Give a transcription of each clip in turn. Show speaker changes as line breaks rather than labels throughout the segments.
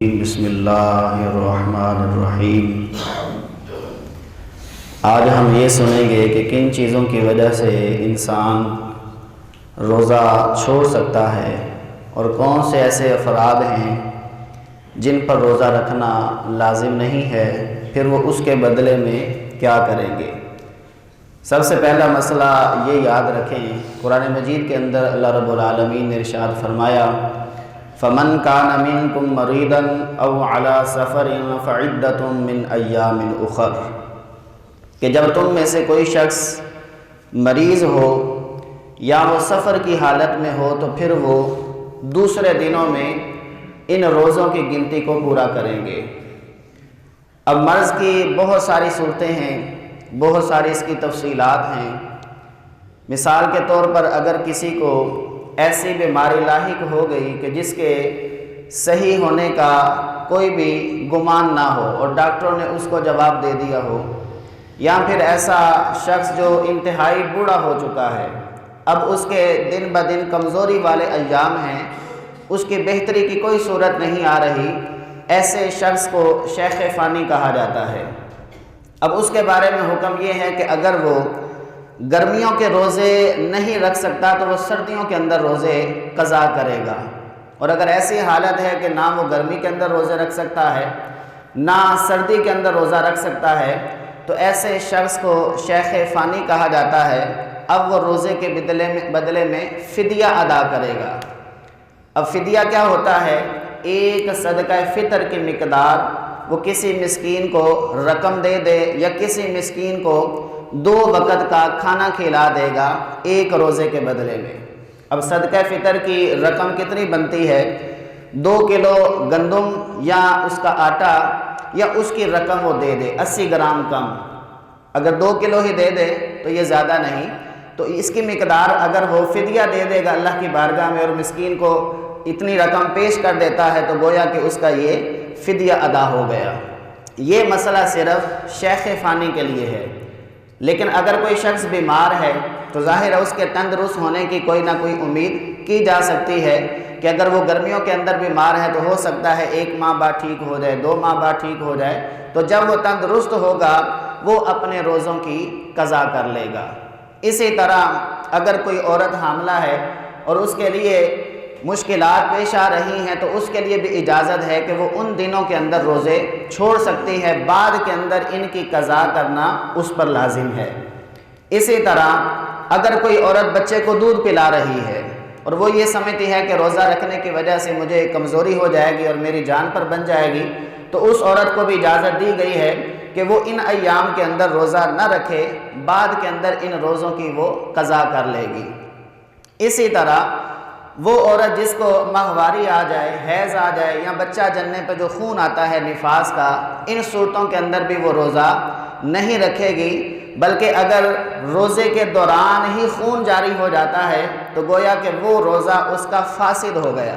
بسم اللہ الرحمن الرحیم۔ آج ہم یہ سنیں گے کہ کن چیزوں کی وجہ سے انسان روزہ چھوڑ سکتا ہے اور کون سے ایسے افراد ہیں جن پر روزہ رکھنا لازم نہیں ہے، پھر وہ اس کے بدلے میں کیا کریں گے۔ سب سے پہلا مسئلہ یہ یاد رکھیں، قرآن مجید کے اندر اللہ رب العالمین نے ارشاد فرمایا فَمَنْ كَانَ مِنْكُمْ مَرِيضًا أَوْ عَلَى سَفَرٍ فَعِدَّةٌ مِّنْ أَيَّامٍ أُخَرَ، کہ جب تم میں سے کوئی شخص مریض ہو یا وہ سفر کی حالت میں ہو تو پھر وہ دوسرے دنوں میں ان روزوں کی گنتی کو پورا کریں گے۔ اب مرض کی بہت ساری صورتیں ہیں، بہت ساری اس کی تفصیلات ہیں۔ مثال کے طور پر اگر کسی کو ایسی بیماری لاحق ہو گئی کہ جس کے صحیح ہونے کا کوئی بھی گمان نہ ہو اور ڈاکٹروں نے اس کو جواب دے دیا ہو، یا پھر ایسا شخص جو انتہائی بوڑھا ہو چکا ہے، اب اس کے دن بدن کمزوری والے ایام ہیں، اس کی بہتری کی کوئی صورت نہیں آ رہی، ایسے شخص کو شیخ فانی کہا جاتا ہے۔ اب اس کے بارے میں حکم یہ ہے کہ اگر وہ گرمیوں کے روزے نہیں رکھ سکتا تو وہ سردیوں کے اندر روزے قضا کرے گا، اور اگر ایسی حالت ہے کہ نہ وہ گرمی کے اندر روزے رکھ سکتا ہے نہ سردی کے اندر روزہ رکھ سکتا ہے تو ایسے شخص کو شیخ فانی کہا جاتا ہے۔ اب وہ روزے کے بدلے میں فدیہ ادا کرے گا۔ اب فدیہ کیا ہوتا ہے؟ ایک صدقہ فطر کی مقدار وہ کسی مسکین کو رقم دے دے یا کسی مسکین کو 2 وقت کا کھانا کھلا دے گا ایک روزے کے بدلے میں۔ اب صدقہ فطر کی رقم کتنی بنتی ہے؟ 2 کلو گندم یا اس کا آٹا یا اس کی رقم وہ دے دے 80 گرام کم۔ اگر 2 کلو ہی دے دے تو یہ زیادہ نہیں، تو اس کی مقدار اگر وہ فدیہ دے دے گا اللہ کی بارگاہ میں اور مسکین کو اتنی رقم پیش کر دیتا ہے تو گویا کہ اس کا یہ فدیہ ادا ہو گیا۔ یہ مسئلہ صرف شیخ فانی کے لیے ہے، لیکن اگر کوئی شخص بیمار ہے تو ظاہر ہے اس کے تندرست ہونے کی کوئی نہ کوئی امید کی جا سکتی ہے کہ اگر وہ گرمیوں کے اندر بیمار ہے تو ہو سکتا ہے 1 ماہ بعد ٹھیک ہو جائے، 2 ماہ بعد ٹھیک ہو جائے، تو جب وہ تندرست ہوگا وہ اپنے روزوں کی قضا کر لے گا۔ اسی طرح اگر کوئی عورت حاملہ ہے اور اس کے لیے مشکلات پیش آ رہی ہیں تو اس کے لیے بھی اجازت ہے کہ وہ ان دنوں کے اندر روزے چھوڑ سکتی ہے، بعد کے اندر ان کی قضا کرنا اس پر لازم ہے۔ اسی طرح اگر کوئی عورت بچے کو دودھ پلا رہی ہے اور وہ یہ سمجھتی ہے کہ روزہ رکھنے کی وجہ سے مجھے کمزوری ہو جائے گی اور میری جان پر بن جائے گی، تو اس عورت کو بھی اجازت دی گئی ہے کہ وہ ان ایام کے اندر روزہ نہ رکھے، بعد کے اندر ان روزوں کی وہ قضا کر لے گی۔ اسی طرح وہ عورت جس کو ماہواری آ جائے، حیض آ جائے یا بچہ جننے پہ جو خون آتا ہے نفاس کا، ان صورتوں کے اندر بھی وہ روزہ نہیں رکھے گی، بلکہ اگر روزے کے دوران ہی خون جاری ہو جاتا ہے تو گویا کہ وہ روزہ اس کا فاسد ہو گیا،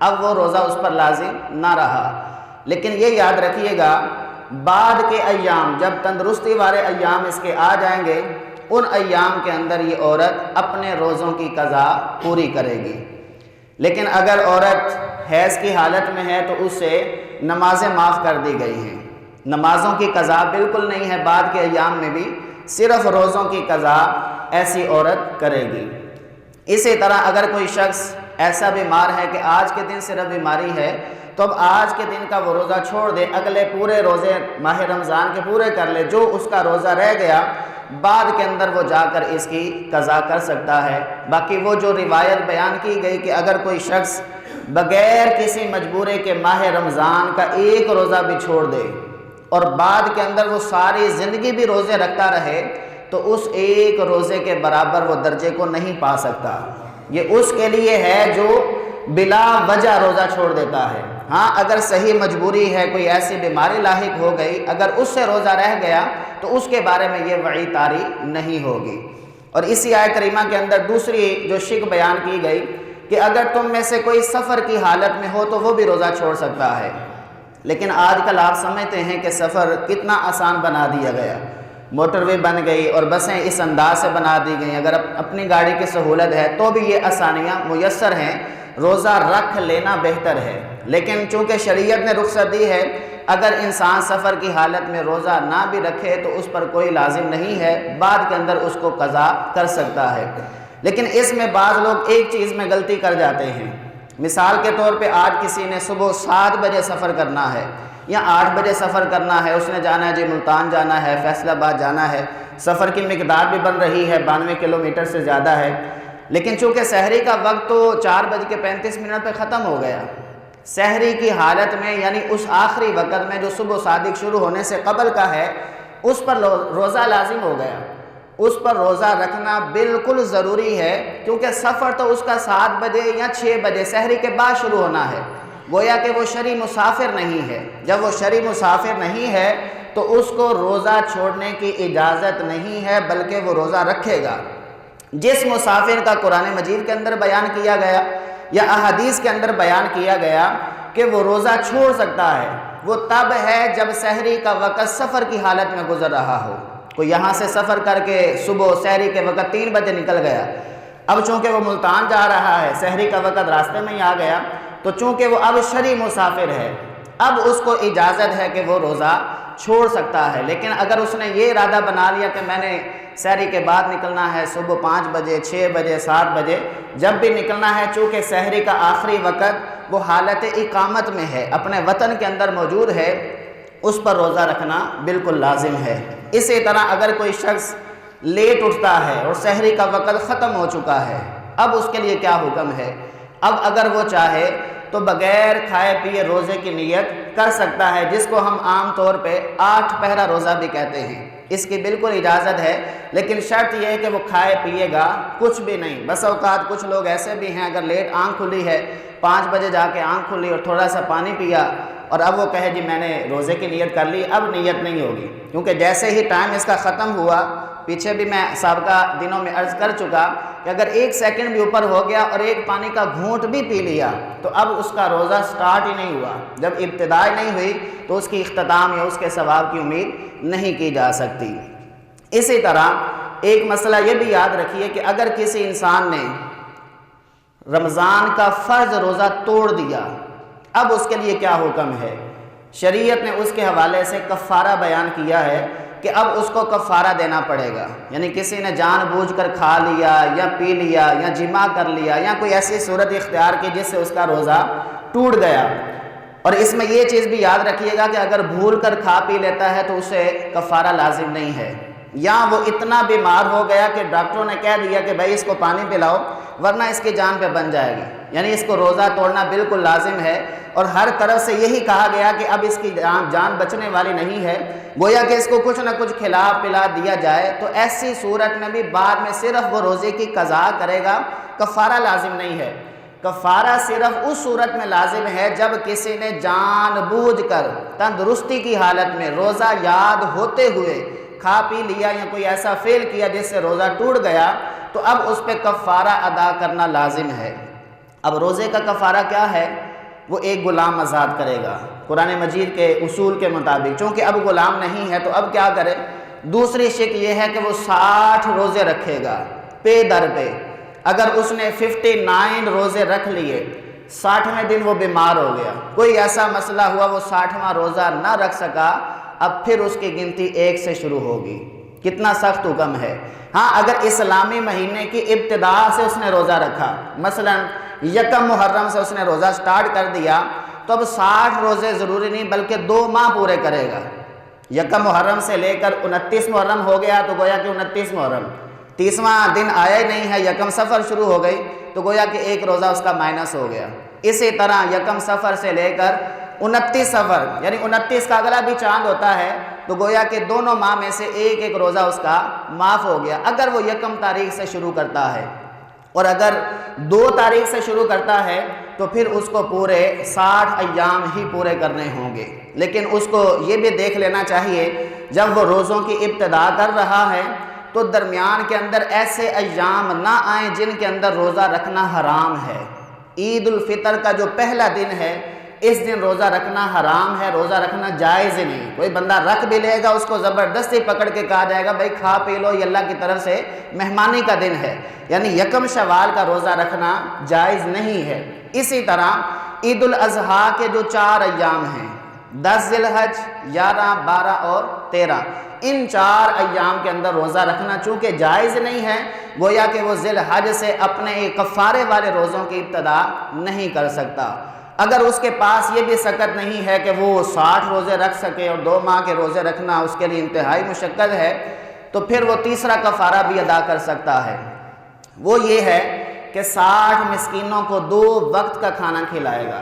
اب وہ روزہ اس پر لازم نہ رہا۔ لیکن یہ یاد رکھیے گا بعد کے ایام جب تندرستی والے ایام اس کے آ جائیں گے، ان ایام کے اندر یہ عورت اپنے روزوں کی قضا پوری کرے گی۔ لیکن اگر عورت حیض کی حالت میں ہے تو اس سے نمازیں معاف کر دی گئی ہیں، نمازوں کی قضا بالکل نہیں ہے، بعد کے ایام میں بھی صرف روزوں کی قضا ایسی عورت کرے گی۔ اسی طرح اگر کوئی شخص ایسا بیمار ہے کہ آج کے دن صرف بیماری ہے تو اب آج کے دن کا وہ روزہ چھوڑ دے، اگلے پورے روزے ماہ رمضان کے پورے کر لے، جو اس کا روزہ رہ گیا بعد کے اندر وہ جا کر اس کی قضا کر سکتا ہے۔ باقی وہ جو روایت بیان کی گئی کہ اگر کوئی شخص بغیر کسی مجبورے کے ماہ رمضان کا ایک روزہ بھی چھوڑ دے اور بعد کے اندر وہ ساری زندگی بھی روزے رکھتا رہے تو اس ایک روزے کے برابر وہ درجے کو نہیں پا سکتا۔ یہ اس کے لیے ہے جو بلا وجہ روزہ چھوڑ دیتا ہے۔ ہاں اگر صحیح مجبوری ہے، کوئی ایسی بیماری لاحق ہو گئی، اگر اس سے روزہ رہ گیا تو اس کے بارے میں یہ وعید طاری نہیں ہوگی۔ اور اسی آیت کریمہ کے اندر دوسری جو شک بیان کی گئی کہ اگر تم میں سے کوئی سفر کی حالت میں ہو تو وہ بھی روزہ چھوڑ سکتا ہے۔ لیکن آج کل آپ سمجھتے ہیں کہ سفر کتنا آسان بنا دیا گیا، موٹر وے بن گئی اور بسیں اس انداز سے بنا دی گئیں، اگر اپنی گاڑی کی سہولت ہے تو بھی یہ آسانیاں میسر ہیں روزہ رکھ لینا بہتر ہے، لیکن چونکہ شریعت نے رخصت دی ہے اگر انسان سفر کی حالت میں روزہ نہ بھی رکھے تو اس پر کوئی لازم نہیں ہے، بعد کے اندر اس کو قضا کر سکتا ہے۔ لیکن اس میں بعض لوگ ایک چیز میں غلطی کر جاتے ہیں۔ مثال کے طور پہ آج کسی نے صبح 7 بجے سفر کرنا ہے یا 8 بجے سفر کرنا ہے، اس نے جانا ہے جی ملتان جانا ہے، فیصل آباد جانا ہے، سفر کی مقدار بھی بن رہی ہے 92 کلومیٹر سے زیادہ ہے، لیکن چونکہ سحری کا وقت تو 4:35 پہ ختم ہو گیا، سحری کی حالت میں یعنی اس آخری وقت میں جو صبح صادق شروع ہونے سے قبل کا ہے اس پر روزہ لازم ہو گیا، اس پر روزہ رکھنا بالکل ضروری ہے، کیونکہ سفر تو اس کا 7 بجے یا 6 بجے سحری کے بعد شروع ہونا ہے، گویا کہ وہ شرعی مسافر نہیں ہے۔ جب وہ شرعی مسافر نہیں ہے تو اس کو روزہ چھوڑنے کی اجازت نہیں ہے بلکہ وہ روزہ رکھے گا۔ جس مسافر کا قرآن مجید کے اندر بیان کیا گیا یا احادیث کے اندر بیان کیا گیا کہ وہ روزہ چھوڑ سکتا ہے، وہ تب ہے جب سحری کا وقت سفر کی حالت میں گزر رہا ہو۔ کوئی یہاں سے سفر کر کے صبح سحری کے وقت 3 بجے نکل گیا، اب چونکہ وہ ملتان جا رہا ہے، سحری کا وقت راستے میں ہی آ گیا، تو چونکہ وہ اب شرعی مسافر ہے، اب اس کو اجازت ہے کہ وہ روزہ چھوڑ سکتا ہے۔ لیکن اگر اس نے یہ ارادہ بنا لیا کہ میں نے سحری کے بعد نکلنا ہے، صبح 5 بجے 6 بجے 7 بجے جب بھی نکلنا ہے، چونکہ سحری کا آخری وقت وہ حالت اقامت میں ہے، اپنے وطن کے اندر موجود ہے، اس پر روزہ رکھنا بالکل لازم ہے۔ اسی طرح اگر کوئی شخص لیٹ اٹھتا ہے اور سحری کا وقت ختم ہو چکا ہے، اب اس کے لیے کیا حکم ہے؟ اب اگر وہ چاہے تو بغیر کھائے پیے روزے کی نیت کر سکتا ہے، جس کو ہم عام طور پہ 8 پہرہ روزہ بھی کہتے ہیں، اس کی بالکل اجازت ہے، لیکن شرط یہ ہے کہ وہ کھائے پیے گا کچھ بھی نہیں۔ بس اوقات کچھ لوگ ایسے بھی ہیں اگر لیٹ آنکھ کھلی ہے، 5 بجے جا کے آنکھ کھلی اور تھوڑا سا پانی پیا اور اب وہ کہے جی میں نے روزے کی نیت کر لی، اب نیت نہیں ہوگی، کیونکہ جیسے ہی ٹائم اس کا ختم ہوا، پیچھے بھی میں سابقہ دنوں میں عرض کر چکا کہ اگر 1 سیکنڈ بھی اوپر ہو گیا اور ایک پانی کا گھونٹ بھی پی لیا تو اب اس کا روزہ سٹارٹ ہی نہیں ہوا، جب ابتدا نہیں ہوئی تو اس کی اختتام یا اس کے ثواب کی امید نہیں کی جا سکتی۔ اسی طرح ایک مسئلہ یہ بھی یاد رکھیے کہ اگر کسی انسان نے رمضان کا فرض روزہ توڑ دیا، اب اس کے لیے کیا حکم ہے؟ شریعت نے اس کے حوالے سے کفارہ بیان کیا ہے کہ اب اس کو کفارہ دینا پڑے گا، یعنی کسی نے جان بوجھ کر کھا لیا یا پی لیا یا جماع کر لیا یا کوئی ایسی صورت اختیار کی جس سے اس کا روزہ ٹوٹ گیا، اور اس میں یہ چیز بھی یاد رکھیے گا کہ اگر بھول کر کھا پی لیتا ہے تو اسے کفارہ لازم نہیں ہے، یا وہ اتنا بیمار ہو گیا کہ ڈاکٹروں نے کہہ دیا کہ بھائی اس کو پانی پلاؤ ورنہ اس کی جان پہ بن جائے گی، یعنی اس کو روزہ توڑنا بالکل لازم ہے، اور ہر طرف سے یہی کہا گیا کہ اب اس کی جان بچنے والی نہیں ہے، گویا کہ اس کو کچھ نہ کچھ کھلا پلا دیا جائے، تو ایسی صورت میں بھی بعد میں صرف وہ روزے کی قضا کرے گا، کفارہ لازم نہیں ہے۔ کفارہ صرف اس صورت میں لازم ہے جب کسی نے جان بوجھ کر تندرستی کی حالت میں روزہ یاد ہوتے ہوئے کھا پی لیا یا کوئی ایسا فعل کیا جس سے روزہ ٹوٹ گیا، تو اب اس پہ کفارہ ادا کرنا لازم ہے۔ اب روزے کا کفارہ کیا ہے؟ وہ ایک غلام آزاد کرے گا قرآن مجید کے اصول کے مطابق، چونکہ اب غلام نہیں ہے تو اب کیا کرے؟ دوسری شک یہ ہے کہ وہ 60 روزے رکھے گا پے در پہ۔ اگر اس نے 59 روزے رکھ لیے، 60ویں دن وہ بیمار ہو گیا، کوئی ایسا مسئلہ ہوا وہ 60واں روزہ نہ رکھ سکا، اب پھر اس کی گنتی 1 سے شروع ہوگی۔ کتنا سخت حکم ہے۔ ہاں اگر اسلامی مہینے کی ابتدا سے اس نے روزہ رکھا، مثلا 1 محرم سے اس نے روزہ سٹارٹ کر دیا، تو اب 60 روزے ضروری نہیں بلکہ 2 ماہ پورے کرے گا۔ 1 محرم سے لے کر 29 محرم ہو گیا تو گویا کہ 29 محرم، 30واں دن آیا ہی نہیں ہے، 1 صفر شروع ہو گئی تو گویا کہ 1 روزہ اس کا مائنس ہو گیا۔ اسی طرح 1 صفر سے لے کر 29 صفر، یعنی 29 کا اگلا بھی چاند ہوتا ہے تو گویا کہ دونوں ماہ میں سے ایک روزہ اس کا معاف ہو گیا، اگر وہ 1 تاریخ سے شروع کرتا ہے، اور اگر 2 تاریخ سے شروع کرتا ہے تو پھر اس کو پورے 60 ایام ہی پورے کرنے ہوں گے۔ لیکن اس کو یہ بھی دیکھ لینا چاہیے جب وہ روزوں کی ابتدا کر رہا ہے تو درمیان کے اندر ایسے ایام نہ آئیں جن کے اندر روزہ رکھنا حرام ہے۔ عید الفطر کا جو پہلا دن ہے اس دن روزہ رکھنا حرام ہے، روزہ رکھنا جائز ہی نہیں۔ کوئی بندہ رکھ بھی لے گا، اس کو زبردستی پکڑ کے کہا جائے گا بھائی کھا پی لو، یہ اللہ کی طرف سے مہمانی کا دن ہے، یعنی یکم شوال کا روزہ رکھنا جائز نہیں ہے۔ اسی طرح عید الاضحیٰ کے جو 4 ایام ہیں، 10 ذی الحج، 11، 12 اور 13، ان 4 ایام کے اندر روزہ رکھنا چونکہ جائز نہیں ہے، گویا کہ وہ ذی الحج سے اپنے کفارے والے روزوں کی ابتدا نہیں کر سکتا۔ اگر اس کے پاس یہ بھی سکت نہیں ہے کہ وہ 60 روزے رکھ سکے اور 2 ماہ کے روزے رکھنا اس کے لیے انتہائی مشقت ہے، تو پھر وہ تیسرا کفارہ بھی ادا کر سکتا ہے۔ وہ یہ ہے کہ 60 مسکینوں کو 2 وقت کا کھانا کھلائے گا،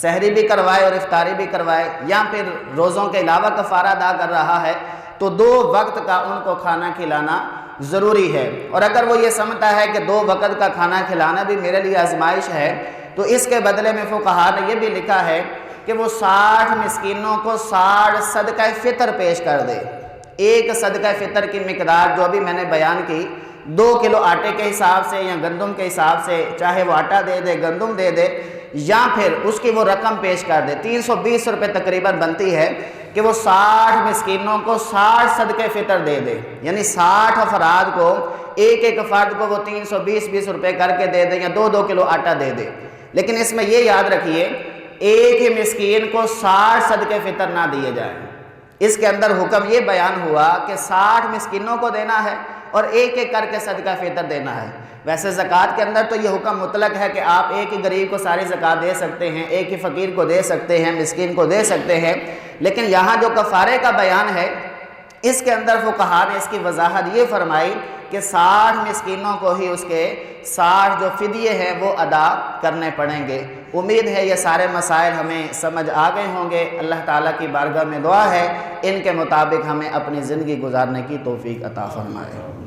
سحری بھی کروائے اور افطاری بھی کروائے، یا پھر روزوں کے علاوہ کفارہ ادا کر رہا ہے تو 2 وقت کا ان کو کھانا کھلانا ضروری ہے۔ اور اگر وہ یہ سمجھتا ہے کہ 2 وقت کا کھانا کھلانا بھی میرے لیے آزمائش ہے، تو اس کے بدلے میں فقہا نے یہ بھی لکھا ہے کہ وہ 60 مسکینوں کو 60 صدقہ فطر پیش کر دے۔ ایک صدقہ فطر کی مقدار جو ابھی میں نے بیان کی، 2 کلو آٹے کے حساب سے یا گندم کے حساب سے، چاہے وہ آٹا دے دے، گندم دے دے، یا پھر اس کی وہ رقم پیش کر دے، 320 روپے تقریباً بنتی ہے کہ وہ 60 مسکینوں کو 60 صدقہ فطر دے دے، یعنی 60 افراد کو ایک فرد کو وہ 320 روپے کر کے دے دے، یا 2 کلو آٹا دے دے۔ لیکن اس میں یہ یاد رکھیے، ایک ہی مسکین کو 60 صدقے فطر نہ دیے جائیں۔ اس کے اندر حکم یہ بیان ہوا کہ 60 مسکینوں کو دینا ہے اور ایک کر کے صدقہ فطر دینا ہے۔ ویسے زکوٰۃ کے اندر تو یہ حکم مطلق ہے کہ آپ ایک ہی غریب کو ساری زکوٰۃ دے سکتے ہیں، ایک ہی فقیر کو دے سکتے ہیں، مسکین کو دے سکتے ہیں، لیکن یہاں جو کفارے کا بیان ہے اس کے اندر فقہا نے اس کی وضاحت یہ فرمائی کہ 60 مسکینوں کو ہی اس کے 60 جو فدیے ہیں وہ ادا کرنے پڑیں گے۔ امید ہے یہ سارے مسائل ہمیں سمجھ آ گئے ہوں گے۔ اللہ تعالیٰ کی بارگاہ میں دعا ہے ان کے مطابق ہمیں اپنی زندگی گزارنے کی توفیق عطا فرمائے۔